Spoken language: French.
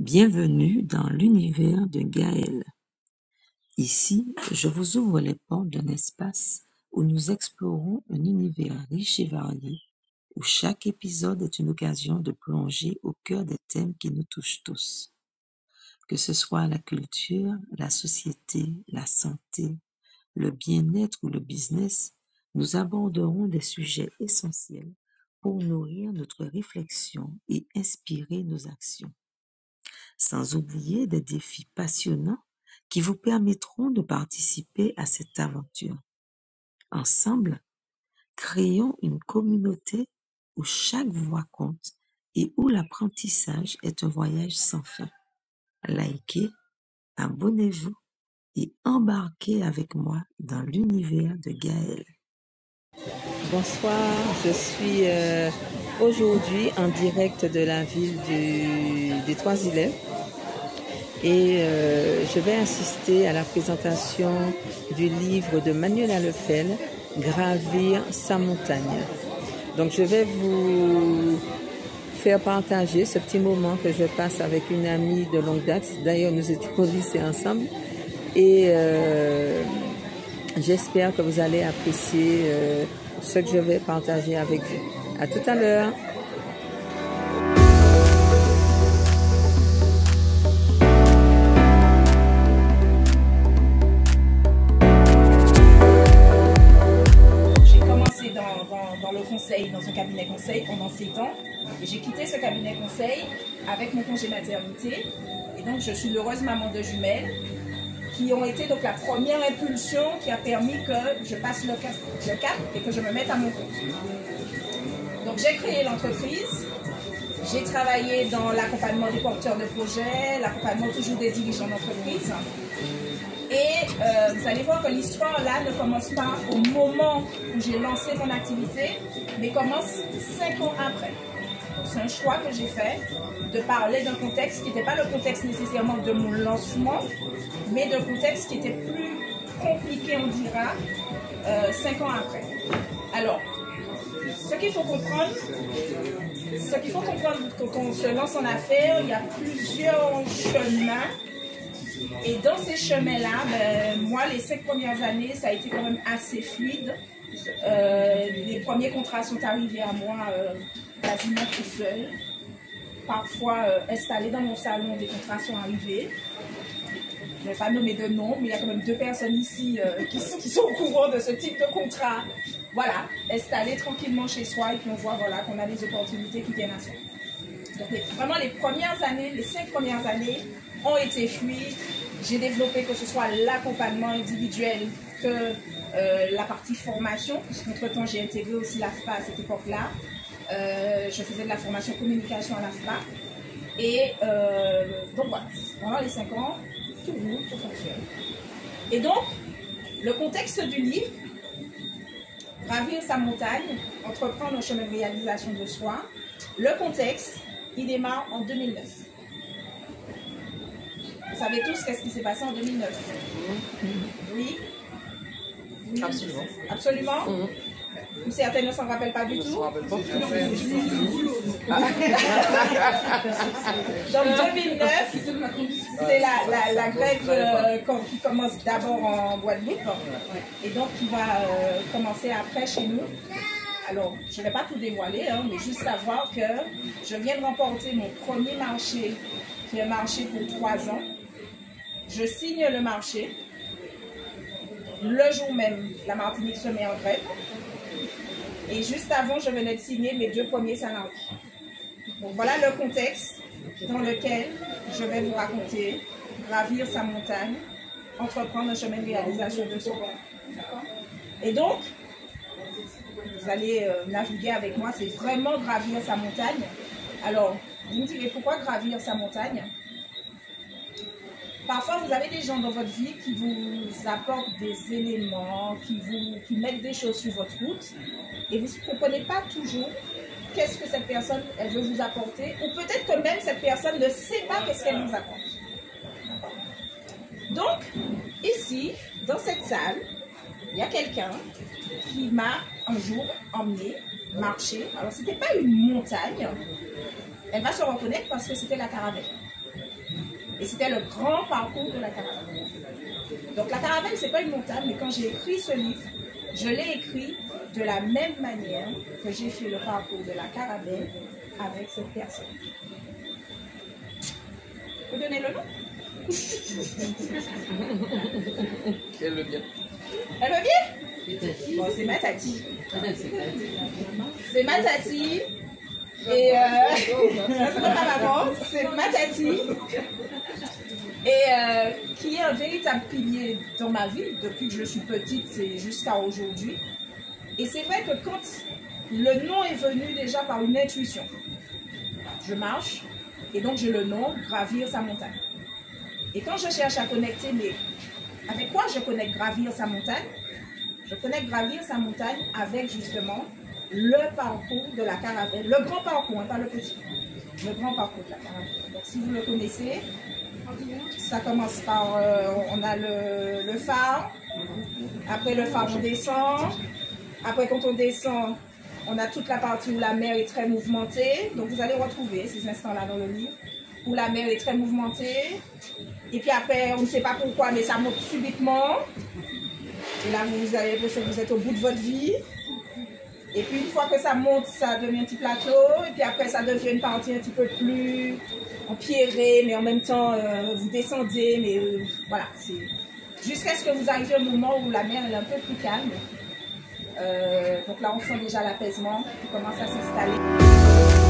Bienvenue dans l'univers de Gaël. Ici, je vous ouvre les portes d'un espace où nous explorons un univers riche et varié, où chaque épisode est une occasion de plonger au cœur des thèmes qui nous touchent tous. Que ce soit la culture, la société, la santé, le bien-être ou le business, nous aborderons des sujets essentiels pour nourrir notre réflexion et inspirer nos actions. Sans oublier des défis passionnants qui vous permettront de participer à cette aventure. Ensemble, créons une communauté où chaque voix compte et où l'apprentissage est un voyage sans fin. Likez, abonnez-vous et embarquez avec moi dans l'univers de Gaël. Bonsoir, je suis aujourd'hui en direct de la ville des Trois-Îlets et je vais assister à la présentation du livre de Manuela Lefel, Gravir sa montagne. Donc je vais vous faire partager ce petit moment que je passe avec une amie de longue date. D'ailleurs, nous étions au lycée ensemble et j'espère que vous allez apprécier ce que je vais partager avec vous. À tout à l'heure. J'ai commencé dans le conseil, dans un cabinet conseil pendant 7 ans. Et j'ai quitté ce cabinet conseil avec mon congé maternité. Et donc, je suis l'heureuse maman de jumelles qui ont été donc la première impulsion qui a permis que je passe le cap et que je me mette à mon compte. Donc j'ai créé l'entreprise, j'ai travaillé dans l'accompagnement des porteurs de projets, l'accompagnement toujours des dirigeants d'entreprise. Et vous allez voir que l'histoire là ne commence pas au moment où j'ai lancé mon activité, mais commence 5 ans après. C'est un choix que j'ai fait de parler d'un contexte qui n'était pas le contexte nécessairement de mon lancement, mais d'un contexte qui était plus compliqué, on dira, 5 ans après. Alors, ce qu'il faut comprendre quand on se lance en affaires, il y a plusieurs chemins. Et dans ces chemins-là, moi, les 5 premières années, ça a été quand même assez fluide. Les premiers contrats sont arrivés à moi quasiment tout seul. Parfois installés dans mon salon, des contrats sont arrivés. Je ne vais pas nommer de nom, mais il y a quand même 2 personnes ici qui sont au courant de ce type de contrat. Voilà, installés tranquillement chez soi et puis on voit voilà, qu'on a des opportunités qui viennent à soi. Donc vraiment les premières années, les 5 premières années ont été fluides. J'ai développé que ce soit l'accompagnement individuel que la partie formation, puisqu'entre temps j'ai intégré aussi l'AFPA à cette époque-là. Je faisais de la formation communication à l'AFPA. Et donc voilà, pendant les 5 ans, tout roule, tout fonctionne. Et donc, le contexte du livre, Gravir sa montagne, entreprendre un chemin de réalisation de soi, le contexte, il démarre en 2009. Vous savez tous qu'est-ce qui s'est passé en 2009? Oui? Oui. Absolument. Absolument? Ou certaines ne s'en rappellent pas du tout? Pas Donc 2009, c'est la grève qui commence d'abord en Guadeloupe et donc qui va commencer après chez nous. Alors, je ne vais pas tout dévoiler, hein, mais juste savoir que je viens de remporter mon premier marché, qui est un marché pour 3 ans. Je signe le marché. Le jour même, la Martinique se met en grève. Et juste avant, je venais de signer mes 2 premiers salariés. Donc voilà le contexte dans lequel je vais vous raconter gravir sa montagne, entreprendre un chemin de réalisation de soi. Et donc, vous allez naviguer avec moi, c'est vraiment gravir sa montagne. Alors, vous me direz pourquoi gravir sa montagne? Parfois, vous avez des gens dans votre vie qui vous apportent des éléments, qui mettent des choses sur votre route et vous ne comprenez pas toujours qu'est-ce que cette personne elle veut vous apporter ou peut-être que même cette personne ne sait pas qu'est-ce qu'elle vous apporte. Donc, ici, dans cette salle, il y a quelqu'un qui m'a un jour emmené marcher. Alors, ce n'était pas une montagne. Elle va se reconnaître parce que c'était la caravelle. Et c'était le grand parcours de la caravane. Donc la caravane, c'est pas une montagne, mais quand j'ai écrit ce livre, je l'ai écrit de la même manière que j'ai fait le parcours de la caravane avec cette personne. Vous donnez le nom? Elle veut bien. Elle veut bien? Bon, c'est ma tati. C'est ma tati. Et c'est pas ma maman, c'est ma tati. Et qui est un véritable pilier dans ma vie depuis que je suis petite et jusqu'à aujourd'hui. Et c'est vrai que quand le nom est venu déjà par une intuition, je marche et donc j'ai le nom gravir sa montagne. Et quand je cherche à connecter, mais avec quoi je connecte gravir sa montagne? Je connecte gravir sa montagne avec justement le parcours de la caravane, le grand parcours, hein, pas le petit, le grand parcours de la caravane. Donc si vous le connaissez, ça commence par, on a le phare, après le phare on descend, après quand on descend, on a toute la partie où la mer est très mouvementée, donc vous allez retrouver ces instants-là dans le livre, où la mer est très mouvementée, et puis après on ne sait pas pourquoi, mais ça monte subitement, et là vous avez l'impression que vous êtes au bout de votre vie. Et puis une fois que ça monte, ça devient un petit plateau. Et puis après, ça devient une partie un petit peu plus empierrée, mais en même temps, vous descendez. Mais voilà, c'est jusqu'à ce que vous arriviez au moment où la mer est un peu plus calme. Donc là, on sent déjà l'apaisement qui commence à s'installer.